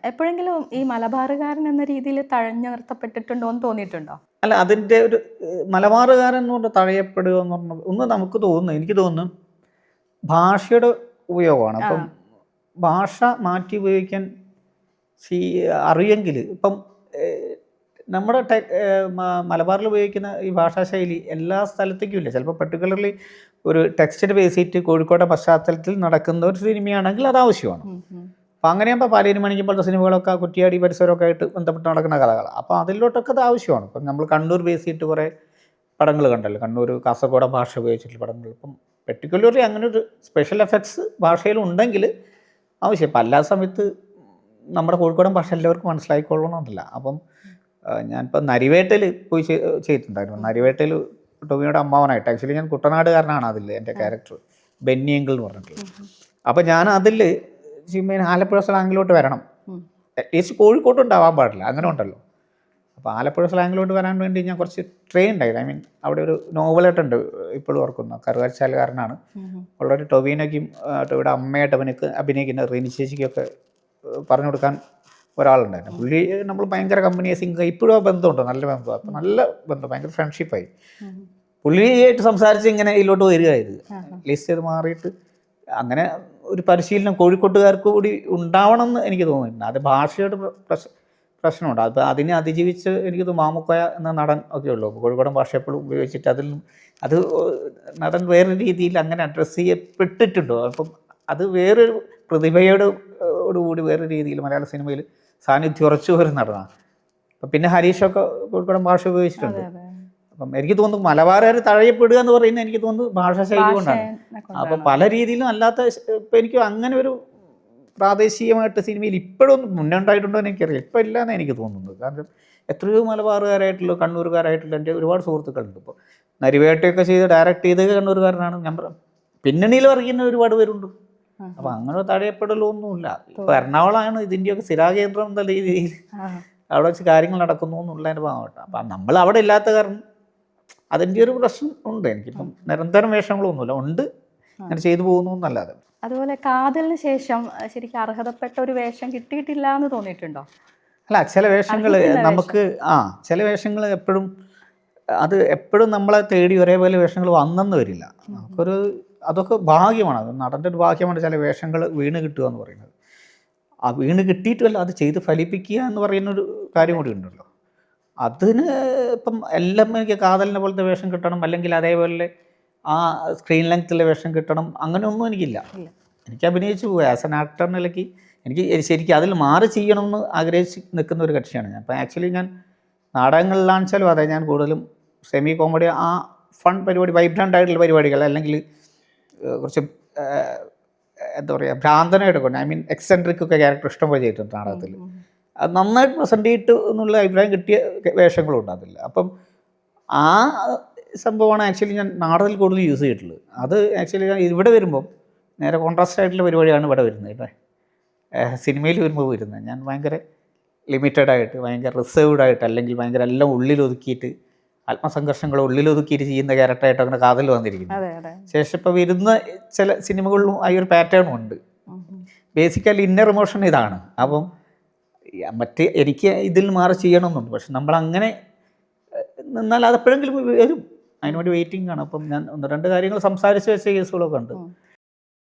എപ്പോഴെങ്കിലും ഈ മലബാറുകാരൻ എന്ന രീതിയിൽ തഴഞ്ഞു നിർത്തപ്പെട്ടിട്ടുണ്ടോ എന്ന് തോന്നിയിട്ടുണ്ടോ? അല്ല, അതിൻ്റെ ഒരു മലബാറുകാരൻ എന്ന് പറഞ്ഞാൽ തഴയപ്പെടുക എന്ന് പറഞ്ഞാൽ ഒന്ന് നമുക്ക് തോന്നുന്നു, എനിക്ക് തോന്നുന്നു ഭാഷയുടെ ഉപയോഗമാണ്. അപ്പം ഭാഷ മാറ്റി ഉപയോഗിക്കാൻ അറിയെങ്കിൽ ഇപ്പം നമ്മുടെ മലബാറിൽ ഉപയോഗിക്കുന്ന ഈ ഭാഷാശൈലി എല്ലാ സ്ഥലത്തേക്കും ഇല്ല. ചിലപ്പോൾ പെർട്ടിക്കുലർലി ഒരു ടെക്സ്റ്റിന് ബേസ് ചെയ്തിട്ട് കോഴിക്കോട്ടെ പശ്ചാത്തലത്തിൽ നടക്കുന്ന ഒരു സിനിമയാണെങ്കിൽ അത് ആവശ്യമാണ്. അപ്പോൾ അങ്ങനെയാകുമ്പോൾ പാലേരി മണിക്കും പോലത്തെ സിനിമകളൊക്കെ കുറ്റിയാടി പരിസരമൊക്കെ ആയിട്ട് ബന്ധപ്പെട്ട് നടക്കുന്ന കഥകളാണ്. അപ്പോൾ അതിലോട്ടൊക്കെ അത് ആവശ്യമാണ്. ഇപ്പം നമ്മൾ കണ്ണൂർ ബേസ് ചെയ്തിട്ട് കുറേ പടങ്ങൾ കണ്ടല്ലോ, കണ്ണൂർ കാസർഗോഡ് ഭാഷ ഉപയോഗിച്ചിട്ടുള്ള പടങ്ങൾ. ഇപ്പം പെർട്ടിക്കുലർലി അങ്ങനെ ഒരു സ്പെഷ്യൽ എഫക്ട്സ് ഭാഷയിലുണ്ടെങ്കിൽ ആവശ്യം. ഇപ്പം എല്ലാ സമയത്ത് നമ്മുടെ കോഴിക്കോടൻ ഭാഷ എല്ലാവർക്കും മനസ്സിലായിക്കൊള്ളണമെന്നില്ല. അപ്പം ഞാനിപ്പോൾ നരിവേട്ടയിൽ പോയി ചെയ്തിട്ടുണ്ടായിരുന്നു. നരിവേട്ടയിൽ ടോവിനോയുടെ അമ്മാവനായിട്ട്. ആക്ച്വലി ഞാൻ കുട്ടനാടുകാരനാണ് അതിൽ എൻ്റെ ക്യാരക്ടർ, ബെന്നിയെങ്കിൾ എന്ന് പറഞ്ഞിട്ടുള്ളത്. അപ്പോൾ ഞാൻ അതിൽ ആലപ്പുഴ സ്ലാങ്ങിലോട്ട് വരണം. അറ്റ്ലീസ്റ്റ് കോഴിക്കോട്ട് ഉണ്ടാവാൻ പാടില്ല, അങ്ങനെ ഉണ്ടല്ലോ. അപ്പോൾ ആലപ്പുഴ സ്ലാങ്ങിലോട്ട് വരാൻ വേണ്ടി ഞാൻ കുറച്ച് ട്രെയിൻ ഉണ്ടായിരുന്നു. ഐ മീൻ അവിടെ ഒരു നോവലായിട്ടുണ്ട്, ഇപ്പോഴും ഓർക്കുന്നു, കറുകാച്ചാലുകാരനാണ്. ഓൾറെഡി ടൊവിനോയ്ക്കും ഇവിടെ അമ്മയായിട്ട് അഭിനയിക്കുന്ന റീനി ചേച്ചിക്കൊക്കെ പറഞ്ഞു കൊടുക്കാൻ ഒരാളുണ്ടായിരുന്നു. പുള്ളി നമ്മൾ ഭയങ്കര കമ്പനിയേഴ്സിങ്, ഇപ്പോഴും ആ ബന്ധമുണ്ട്, നല്ല ബന്ധമാണ്. അപ്പോൾ നല്ല ബന്ധം, ഭയങ്കര ഫ്രണ്ട്ഷിപ്പായി. പുള്ളിയായിട്ട് സംസാരിച്ച് ഇങ്ങനെ ഇതിലോട്ട് വരികയായിരുന്നു. ലിസ്റ്റ് ചെയ്ത് മാറിയിട്ട് അങ്ങനെ ഒരു പരിശീലനം കോഴിക്കോട്ടുകാർക്ക് കൂടി ഉണ്ടാവണം എന്ന് എനിക്ക് തോന്നുന്നുണ്ട്. അത് ഭാഷയുടെ പ്രശ്നമുണ്ട്. അത് അതിനെ അതിജീവിച്ച് എനിക്ക് മാമുക്കോയ എന്ന നടൻ ഒക്കെ ഉള്ളൂ. കോഴിക്കോടൻ ഭാഷ എപ്പോഴും ഉപയോഗിച്ചിട്ട് അത് നടൻ വേറൊരു രീതിയിൽ അങ്ങനെ അഡ്രസ്സ് ചെയ്യപ്പെട്ടിട്ടുണ്ടോ. അപ്പം അത് വേറൊരു പ്രതിഭയോടുകൂടി വേറൊരു രീതിയിൽ മലയാള സിനിമയിൽ സാന്നിധ്യം ഉറച്ചു വരുന്ന നടനാണ്. അപ്പം പിന്നെ ഹരീഷൊക്കെ കോഴിക്കോടൻ ഭാഷ ഉപയോഗിച്ചിട്ടുണ്ട്. അപ്പം എനിക്ക് തോന്നുന്നു മലബാറുകാർ തഴയപ്പെടുക എന്ന് പറയുന്നത് എനിക്ക് തോന്നുന്നു ഭാഷാശൈലി കൊണ്ടാണ്. അപ്പം പല രീതിയിലും അല്ലാത്ത ഇപ്പം എനിക്ക് അങ്ങനെ ഒരു പ്രാദേശികമായിട്ട് സിനിമയിൽ ഇപ്പോഴും മുന്നേ ഉണ്ടായിട്ടുണ്ടോ എന്ന് എനിക്കറിയാം. ഇപ്പം ഇല്ലയെന്നാണ് എനിക്ക് തോന്നുന്നത്. കാരണം എത്രയോ മലബാറുകാരായിട്ടുള്ള കണ്ണൂരുകാരായിട്ടുള്ള എൻ്റെ ഒരുപാട് സുഹൃത്തുക്കളുണ്ട്. ഇപ്പോൾ നരിവേട്ടയൊക്കെ ചെയ്ത് ഡയറക്റ്റ് ചെയ്ത് കണ്ണൂരുകാരനാണ്. ഞാൻ പിന്നണിയിൽ പറയുന്ന ഒരുപാട് പേരുണ്ട്. അപ്പം അങ്ങനെ തടയപ്പെടലൊന്നുമില്ല. ഇപ്പോൾ എറണാകുളമാണ് ഇതിൻ്റെയൊക്കെ സ്ഥിരാകേന്ദ്രം എന്ന രീതിയിൽ അവിടെ വെച്ച് കാര്യങ്ങൾ നടക്കുന്നു എന്നുള്ളതിൻ്റെ ഭാഗമായിട്ട്. അപ്പം നമ്മൾ അവിടെ ഇല്ലാത്ത കാരണം അതിൻ്റെ ഒരു പ്രശ്നം ഉണ്ട്. എനിക്കിപ്പം നിരന്തരം വേഷങ്ങളൊന്നുമില്ല, ഉണ്ട്, അങ്ങനെ ചെയ്തു പോകുന്നു എന്നല്ലാതെ. അതുപോലെ കാതലിന് ശേഷം ശരിക്കും അർഹതപ്പെട്ട ഒരു വേഷം കിട്ടിയിട്ടില്ല എന്ന് തോന്നിയിട്ടുണ്ടോ? അല്ല, ചില വേഷങ്ങൾ നമുക്ക് ചില വേഷങ്ങൾ എപ്പോഴും എപ്പോഴും നമ്മളെ തേടി ഒരേപോലെ വേഷങ്ങൾ വന്നെന്ന് വരില്ല. നമുക്കൊരു അതൊക്കെ ഭാഗ്യമാണ്. അത് നടൻ്റെ ഒരു ഭാഗ്യമാണ് ചില വേഷങ്ങൾ വീണ് കിട്ടുക എന്ന് പറയുന്നത്. ആ വീണ് കിട്ടിയിട്ടുമല്ല, അത് ചെയ്ത് ഫലിപ്പിക്കുക എന്ന് പറയുന്നൊരു കാര്യം കൂടി ഉണ്ടല്ലോ. അതിന് ഇപ്പം എല്ലാം എനിക്ക് കാതലിനെ പോലത്തെ വേഷം കിട്ടണം, അല്ലെങ്കിൽ അതേപോലെ ആ സ്ക്രീൻ ലെങ്ത്തുള്ള വേഷം കിട്ടണം, അങ്ങനെയൊന്നും എനിക്കില്ല. എനിക്ക് അഭിനയിച്ച് പോവുക ആസ് എൻ ആക്ടർ നിലയ്ക്ക് എനിക്ക് ശരിക്കും അതിൽ മാറി ചെയ്യണമെന്ന് ആഗ്രഹിച്ച് നിൽക്കുന്ന ഒരു കക്ഷിയാണ് ഞാൻ. അപ്പം ആക്ച്വലി ഞാൻ നാടകങ്ങളിലാണെച്ചാലും അതെ, ഞാൻ കൂടുതലും സെമി കോമഡി, ആ ഫൺ പരിപാടി, വൈബ്രൻ്റ് ആയിട്ടുള്ള പരിപാടികൾ, അല്ലെങ്കിൽ കുറച്ച് എന്താ പറയുക ഭ്രാന്തനായിട്ട് കൊണ്ട്, ഐ മീൻ എക്സെൻട്രിക്കൊക്കെ ക്യാരക്ടർ ഇഷ്ടം പോലെ ചെയ്തിട്ടുണ്ട് നാടകത്തിൽ. അത് നന്നായിട്ട് പ്രസൻറ്റ് ചെയ്തിട്ട് എന്നുള്ള അഭിപ്രായം കിട്ടിയ വേഷങ്ങളുണ്ട് അതിൽ. അപ്പം ആ സംഭവമാണ് ആക്ച്വലി ഞാൻ നാടകത്തിൽ കൂടുതൽ യൂസ് ചെയ്തിട്ടുള്ളത്. അത് ആക്ച്വലി ഞാൻ ഇവിടെ വരുമ്പം നേരെ കോൺട്രാസ്റ്റ് ആയിട്ടുള്ള പരിപാടിയാണ് ഇവിടെ വരുന്നത്. ഇവിടെ സിനിമയിൽ വരുമ്പോൾ വരുന്നത് ഞാൻ ഭയങ്കര ലിമിറ്റഡായിട്ട്, ഭയങ്കര റിസേർവ്ഡായിട്ട്, അല്ലെങ്കിൽ ഭയങ്കര എല്ലാം ഉള്ളിലൊതുക്കിയിട്ട്, ആത്മസംഘർഷങ്ങൾ ഉള്ളിലൊതുക്കിയിട്ട് ചെയ്യുന്ന ക്യാരക്ടറായിട്ട് അങ്ങനെ കാതൽ വന്നിരിക്കുന്നത്. ശേഷം ഇപ്പോൾ വരുന്ന ചില സിനിമകളിലും ആ ഒരു പാറ്റേണും ഉണ്ട്. ബേസിക്കലി ഇന്നർ ഇമോഷൻ ഇതാണ്. അപ്പം മറ്റേ എനിക്ക് ഇതിൽ മാറി ചെയ്യണമെന്നുണ്ട്, പക്ഷെ നമ്മളങ്ങനെ നിന്നാൽ അതെപ്പോഴെങ്കിലും വരും. അതിനുവേണ്ടി വെയിറ്റിംഗ് ആണ്. അപ്പം ഞാൻ 1-2 കാര്യങ്ങൾ സംസാരിച്ച് വെച്ച കേസുകളൊക്കെ ഉണ്ട്.